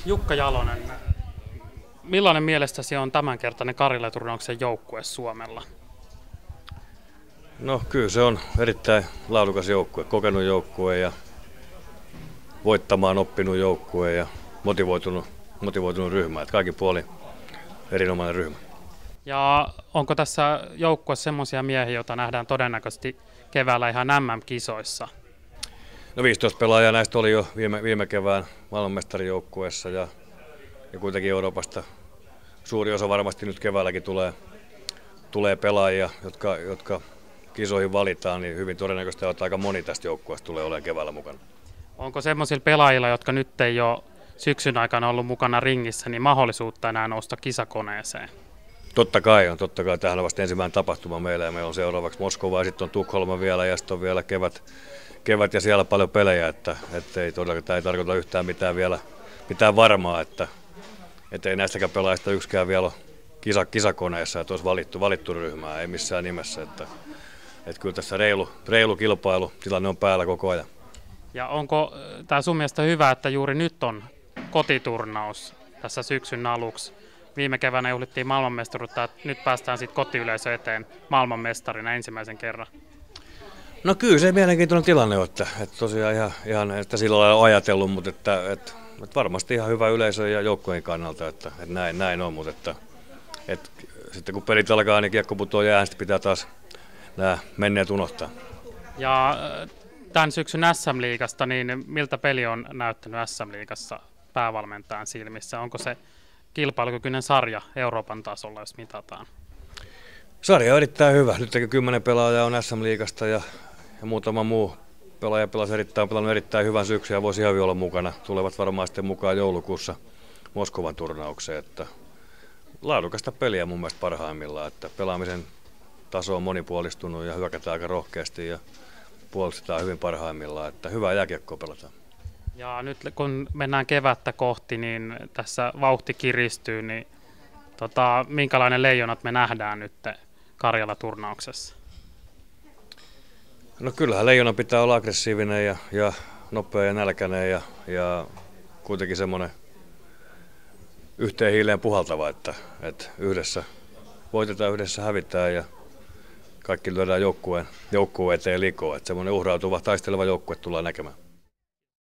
Jukka Jalonen, millainen mielestäsi on tämänkertainen Karjala-turnauksen joukkue Suomella? No kyllä se on erittäin laadukas joukkue, kokenut joukkue ja voittamaan oppinut joukkue ja motivoitunut ryhmä. Että kaikin puolin erinomainen ryhmä. Ja onko tässä joukkueessa semmoisia miehiä, joita nähdään todennäköisesti keväällä ihan MM-kisoissa? No 15 pelaajaa näistä oli jo viime kevään maailmanmestarijoukkueessa ja kuitenkin Euroopasta suuri osa varmasti nyt keväälläkin tulee pelaajia, jotka kisoihin valitaan, niin hyvin todennäköisesti että aika moni tästä joukkueesta tulee olemaan keväällä mukana. Onko semmoisilla pelaajilla, jotka nyt ei ole syksyn aikana ollut mukana ringissä, niin mahdollisuutta enää nousta kisakoneeseen? Totta kai. Tämähän on vasta ensimmäinen tapahtuma meillä ja meillä on seuraavaksi Moskova ja sitten on Tukholma vielä ja sitten on vielä kevät ja siellä paljon pelejä, että tämä ei tarkoita yhtään mitään varmaa, että ei näistäkään pelaajista yksikään vielä ole kisakoneessa, että olisi valittu ryhmää, ei missään nimessä. Että kyllä tässä reilu kilpailu, tilanne on päällä koko ajan. Ja onko tämä sun mielestä hyvä, että juuri nyt on kotiturnaus tässä syksyn aluksi? Viime keväänä juhlittiin maailmanmestaruutta, että nyt päästään sitten kotiyleisö eteen maailmanmestarina ensimmäisen kerran. No kyllä se mielenkiintoinen tilanne on, että tosiaan ihan että sillä lailla on ajatellut, mutta että varmasti ihan hyvä yleisö ja joukkueen kannalta, että näin on, mutta että sitten kun pelit alkaa, niin kiekko putoaa jäähän, sitten pitää taas nämä menneet unohtaa. Ja tämän syksyn SM-liigasta, niin miltä peli on näyttänyt SM-liigassa päävalmentajan silmissä? Onko se kilpailukykyinen sarja Euroopan tasolla, jos mitataan? Sarja on erittäin hyvä. Nyt 10 pelaajaa on SM-liigasta ja muutama muu pelaaja on pelannut erittäin hyvän syksyn ja voisi ihan olla mukana. Tulevat varmaan sitten mukaan joulukuussa Moskovan turnaukseen. Että laadukasta peliä mun mielestä parhaimmillaan. Että pelaamisen taso on monipuolistunut ja hyökätään aika rohkeasti ja puolustetaan hyvin parhaimmillaan. Että hyvää jääkiekkoa pelataan. Ja nyt kun mennään kevättä kohti, niin tässä vauhti kiristyy, niin minkälainen leijonat me nähdään nyt Karjala-turnauksessa? No kyllähän leijona pitää olla aggressiivinen ja nopea ja nälkäinen ja kuitenkin semmoinen yhteen hiileen puhaltava, että yhdessä voitetaan, yhdessä hävitään ja kaikki lyödään joukkueen eteen likoon. Että semmoinen uhrautuva, taisteleva joukkue tullaan näkemään.